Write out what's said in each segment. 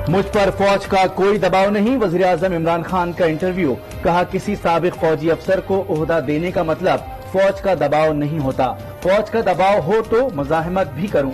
مجھ پر فوج کا کوئی دباؤ نہیں، وزیر اعظم عمران خان کا انٹرویو، کہا کسی سابق فوجی افسر کو عہدہ دینے کا مطلب فوج کا دباؤ نہیں ہوتا، فوج کا دباؤ ہو تو مزاحمت بھی کروں،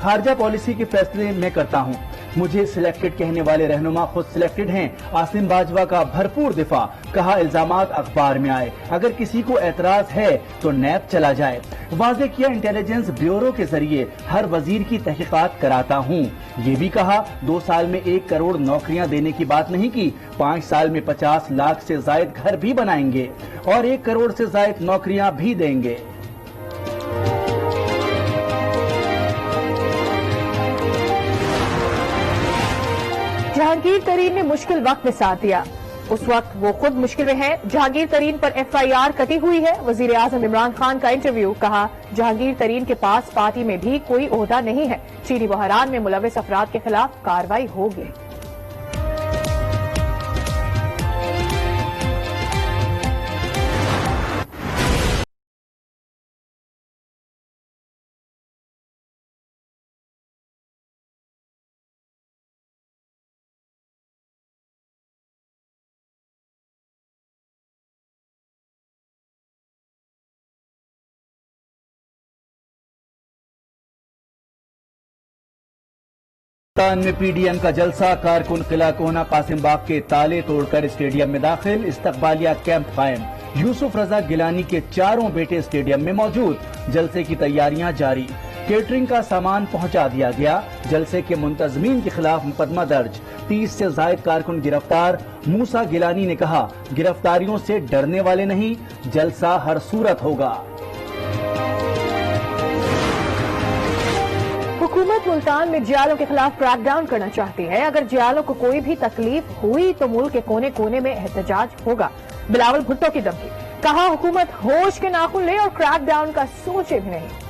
خارجہ پالیسی کے فیصلے میں کرتا ہوں، مجھے سلیکٹڈ کہنے والے رہنما خود سلیکٹڈ ہیں، عاصم باجوہ کا بھرپور دفاع، کہا الزامات اخبار میں آئے، اگر کسی کو اعتراض ہے تو نیب چلا جائے، واضح کیا انٹیلیجنس بیورو کے ذریعے ہر وزیر کی تحقیقات کراتا ہوں، یہ بھی کہا 2 سال میں 1 کروڑ نوکریاں دینے کی بات نہیں کی، 5 سال میں 50 لاکھ سے زائد گھر بھی بنائیں گے اور 1 کروڑ سے زائد نوکریاں بھی دیں گے۔ جہانگیر ترین نے مشکل وقت میں ساتھ دیا، اس وقت وہ خود مشکل میں ہیں، جہانگیر ترین پر FIR کٹی ہوئی ہے، وزیر اعظم عمران خان کا انٹرویو، کہا جہانگیر ترین کے پاس پارٹی میں بھی کوئی عہدہ نہیں ہے، چینی بحران میں ملوث افراد کے خلاف کارروائی ہوگی۔ پاکستان میں PDM کا جلسہ، کارکن قلعہ کوہنہ قاسم باغ کے تالے توڑ کر اسٹیڈیم میں داخل، استقبالیہ کیمپ قائم، یوسف رضا گیلانی کے 4 بیٹے اسٹیڈیم میں موجود، جلسے کی تیاریاں جاری، کیٹرنگ کا سامان پہنچا دیا گیا، جلسے کے منتظمین کے خلاف مقدمہ درج، 30 سے زائد کارکن گرفتار، موسیٰ گیلانی نے کہا گرفتاریوں سے ڈرنے والے نہیں، جلسہ ہر صورت ہوگا۔ حکومت ملتان میں جیالوں کے خلاف کریک ڈاؤن کرنا چاہتی ہے، اگر جیالوں کو کوئی بھی تکلیف ہوئی تو ملک کے کونے کونے میں احتجاج ہوگا، بلاول بھٹو کی دھمکی، کہا حکومت ہوش کے ناخن لے اور کریک ڈاؤن کا سوچے بھی نہیں۔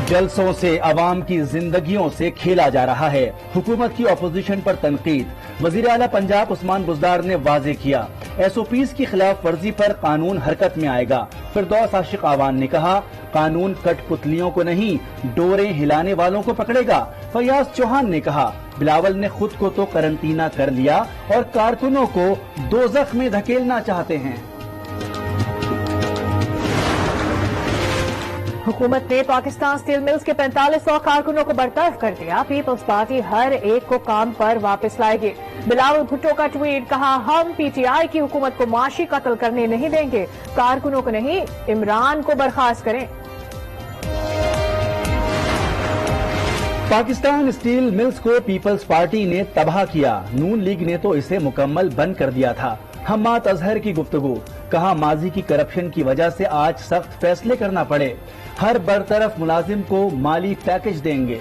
جلسوں سے عوام کی زندگیوں سے کھیلا جا رہا ہے، حکومت کی اپوزیشن پر تنقید، وزیر اعلیٰ پنجاب عثمان بزدار نے واضح کیا SOPs کی خلاف ورزی پر قانون حرکت میں آئے گا، فردوس عاشق آوان نے کہا قانون کٹ پتلیوں کو نہیں ڈوریں ہلانے والوں کو پکڑے گا، فیاض چوہان نے کہا بلاول نے خود کو تو قرنطینہ کر لیا اور کارکنوں کو دوزخ میں دھکیلنا چاہتے ہیں۔ حکومت نے پاکستان اسٹیل ملز کے 4500 کارکنوں کو برطرف کر دیا، پیپلز پارٹی ہر ایک کو کام پر واپس لائے گی، بلاول بھٹو کا ٹویٹ، کہا ہم PTI کی حکومت کو معاشی قتل کرنے نہیں دیں گے، کارکنوں کو نہیں عمران کو برخاست کریں۔ پاکستان اسٹیل ملز کو پیپلز پارٹی نے تباہ کیا، نون لیگ نے تو اسے مکمل بند کر دیا تھا، حماد اظہر کی گفتگو، کہا ماضی کی کرپشن کی وجہ سے آج سخت فیصلے کرنا پڑے، ہر برطرف ملازم کو مالی پیکج دیں گے۔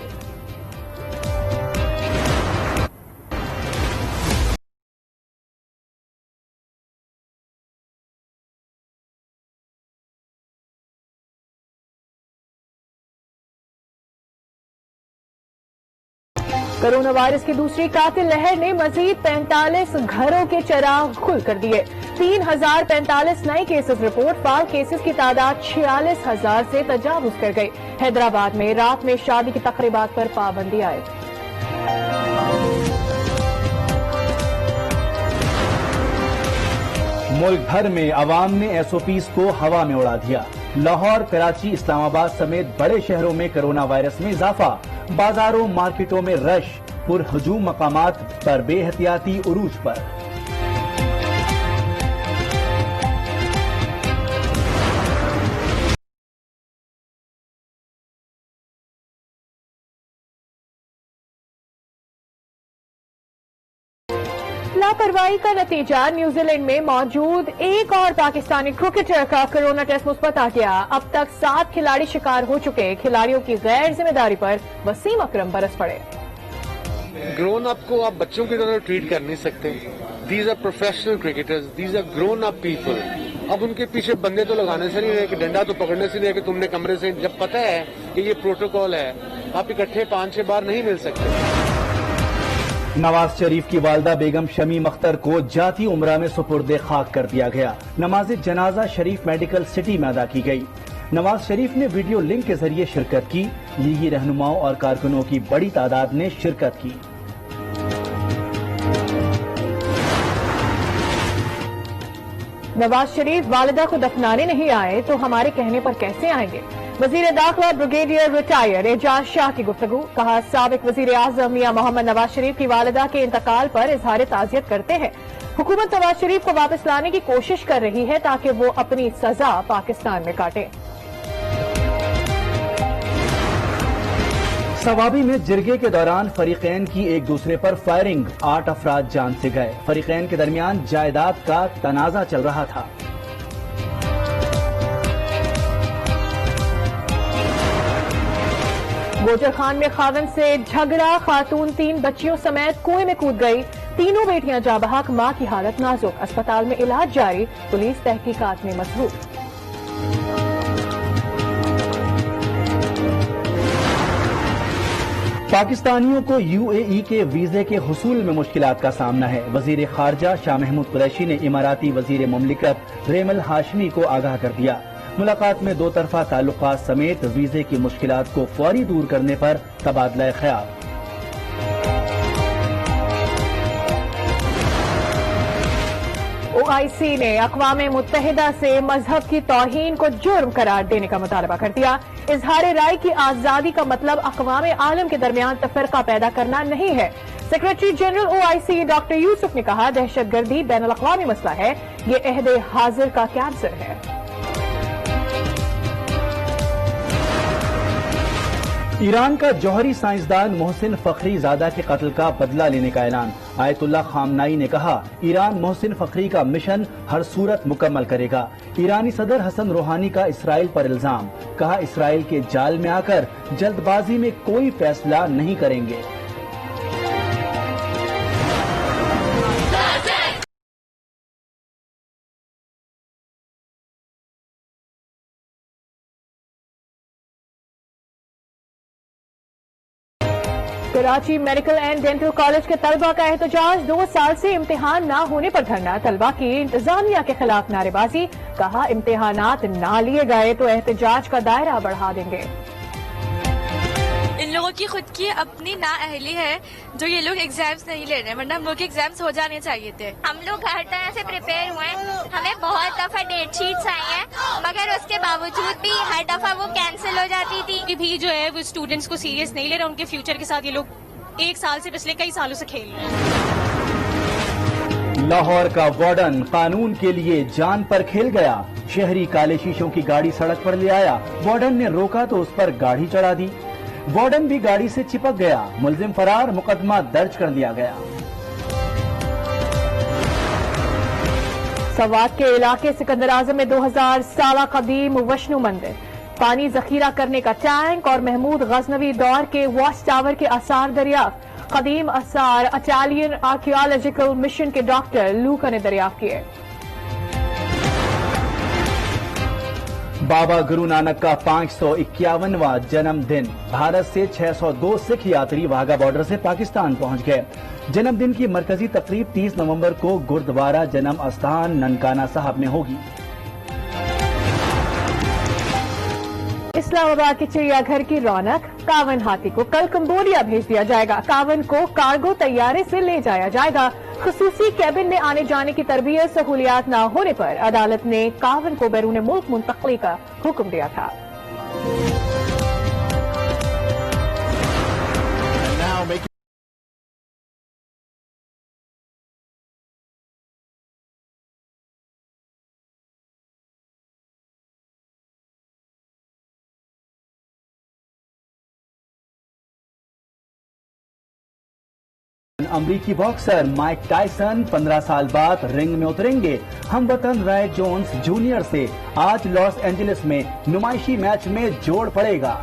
کرونا وائرس کی دوسری قاتل لہر نے مزید 45 گھروں کے چراغ کھل کر دیے، 3045 نئے کیسز رپورٹ، فعال کیسز کی تعداد 46,000 سے تجاوز کر گئی۔ حیدرآباد میں رات میں شادی کی تقریبات پر پابندی عائد۔ ملک بھر میں عوام نے SOPs کو ہوا میں اڑا دیا، لاہور، کراچی، اسلام آباد سمیت بڑے شہروں میں کرونا وائرس میں اضافہ، بازاروں مارکیٹوں میں رش، پر ہجوم مقامات پر بے احتیاطی عروج پر۔ لاپرواہی کا نتیجہ، نیوزی لینڈ میں موجود ایک اور پاکستانی کرکٹر کا کرونا ٹیسٹ مثبت آ گیا، اب تک 7 کھلاڑی شکار ہو چکے، کھلاڑیوں کی غیر ذمہ داری پر وسیم اکرم برس پڑے۔ گرون اپ کو آپ بچوں کی طرح ٹریٹ کر نہیں سکتے، these are professional cricketers, these are grown up people, اب ان کے پیچھے بندے تو لگانے سے نہیں ہے کہ ڈنڈا تو پکڑنے سے نہیں ہے کہ تم نے کمرے سے، جب پتہ ہے کہ یہ پروٹوکول ہے آپ اکٹھے 5-6 بار نہیں مل سکتے۔ نواز شریف کی والدہ بیگم شمیم اختر کو جاتی عمرہ میں سپرد خاک کر دیا گیا، نماز جنازہ شریف میڈیکل سٹی میں ادا کی گئی، نواز شریف نے ویڈیو لنک کے ذریعے شرکت کی، لیگی رہنماؤں اور کارکنوں کی بڑی تعداد نے شرکت کی۔ نواز شریف والدہ کو دفنانے نہیں آئے تو ہمارے کہنے پر کیسے آئیں گے؟ وزیر داخلہ بریگیڈیئر ریٹائر اعجاز شاہ کی گفتگو، کہا سابق وزیر اعظم میاں محمد نواز شریف کی والدہ کے انتقال پر اظہار تعزیت کرتے ہیں۔ حکومت نواز شریف کو واپس لانے کی کوشش کر رہی ہے تاکہ وہ اپنی سزا پاکستان میں کاٹے۔ سوابی میں جرگے کے دوران فریقین کی ایک دوسرے پر فائرنگ، 8 افراد جان سے گئے۔ فریقین کے درمیان جائیداد کا تنازع چل رہا تھا۔ گوجر خان میں خاوند سے جھگڑا، خاتون 3 بچیوں سمیت کنویں میں کود گئی، تینوں بیٹیاں جاں بحق، ماں کی حالت نازک، اسپتال میں علاج جاری، پولیس تحقیقات میں مصروف۔ پاکستانیوں کو UAE کے ویزے کے حصول میں مشکلات کا سامنا ہے۔ وزیر خارجہ شاہ محمود قریشی نے اماراتی وزیر مملکت ریمل الہاشمی کو آگاہ کر دیا۔ ملاقات میں 2 طرفہ تعلقات سمیت ویزے کی مشکلات کو فوری دور کرنے پر تبادلہ خیال۔ OIC نے اقوام متحدہ سے مذہب کی توہین کو جرم قرار دینے کا مطالبہ کر دیا۔ اظہار رائے کی آزادی کا مطلب اقوام عالم کے درمیان تفرقہ پیدا کرنا نہیں ہے۔ سیکریٹری جنرل OIC ڈاکٹر یوسف نے کہا دہشت گردی بین الاقوامی مسئلہ ہے، یہ عہد حاضر کا کینسر ہے۔ ایران کا جوہری سائنسدان محسن فخری زادہ کے قتل کا بدلہ لینے کا اعلان۔ آیت اللہ خامنائی نے کہا ایران محسن فخری کا مشن ہر صورت مکمل کرے گا۔ ایرانی صدر حسن روحانی کا اسرائیل پر الزام، کہا اسرائیل کے جال میں آ کر جلد بازی میں کوئی فیصلہ نہیں کریں گے۔ Karachi medical and dental college کے طلبہ کا احتجاج، 2 سال سے امتحان نہ ہونے پر دھرنا، طلبہ کی انتظامیہ کے خلاف نعرے بازی، کہا امتحانات نہ لیے گئے تو احتجاج کا دائرہ بڑھا دیں گے۔ ان لوگوں کی خود کی اپنی نااہلی ہے جو یہ لوگ ایگزامز نہیں لے رہے ہیں، ورنہ ہم لوگ کے ایگزامز ہو جانے چاہیے تھے۔ ہم لوگ ہر طرح سے پریپیئر ہوئے ہیں، ہمیں بہت دفعہ ڈیٹ شیٹس آئی ہیں مگر اس کے باوجود بھی ہر دفعہ وہ کینسل ہو جاتی تھی۔ کہ بھی جو ہے وہ اسٹوڈنٹس کو سیریس نہیں لے رہے، ان کے فیوچر کے ساتھ یہ لوگ 1 سال سے پچھلے کئی سالوں سے کھیل رہے ہیں۔ لاہور کا وارڈن قانون کے لیے جان پر کھیل گیا، شہری کالے شیشوں کی گاڑی سڑک پر لے آیا، وارڈن نے روکا تو اس پر گاڑی چڑھا دی، وارڈن بھی گاڑی سے چپک گیا، ملزم فرار، مقدمہ درج کر دیا گیا۔ سوات کے علاقے سکندر اعظم میں 2000 سالہ قدیم وشنو مندر، پانی ذخیرہ کرنے کا ٹینک اور محمود غزنوی دور کے واچ ٹاور کے آثار دریافت، قدیم آثار اٹالین آرکیالوجیکل مشن کے ڈاکٹر لوکا نے دریافت کیے۔ بابا گرو نانک کا 551واں جنم دن، بھارت سے 602 سکھ یاتری واہگہ بارڈر سے پاکستان پہنچ گئے۔ جنم دن کی مرکزی تقریب 30 نومبر کو گردوارہ جنم استھان ننکانہ صاحب میں ہوگی۔ اسلام آباد کے چڑیا گھر کی رونق، کاون ہاتھی کو کل کمبوڈیا بھیج دیا جائے گا، کاون کو کارگو طیارے سے لے جایا جائے گا۔ خصوصی کیبن میں آنے جانے کی تربیت سہولیات نہ ہونے پر عدالت نے کاون کو بیرون ملک منتقلی کا حکم دیا تھا۔ امریکی باکسر مائک ٹائسن 15 سال بعد رنگ میں اتریں گے، ہم وطن رائے جونز جونیئر سے آج لاس اینجلس میں نمائشی میچ میں جوڑ پڑے گا۔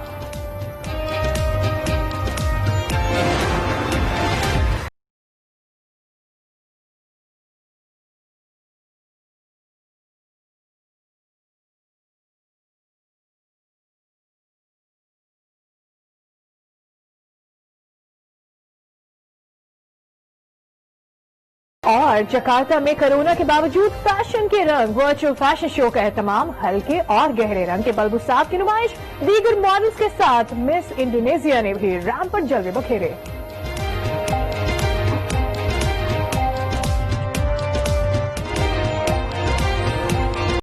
اور جکارتا میں کورونا کے باوجود فیشن کے رنگ، ورچوئل فیشن شو کا اہتمام، ہلکے اور گہرے رنگ کے بلبوسات کی نمائش، دیگر ماڈلز کے ساتھ مس انڈونیشیا نے بھی ریمپ پر جلوے بکھیرے۔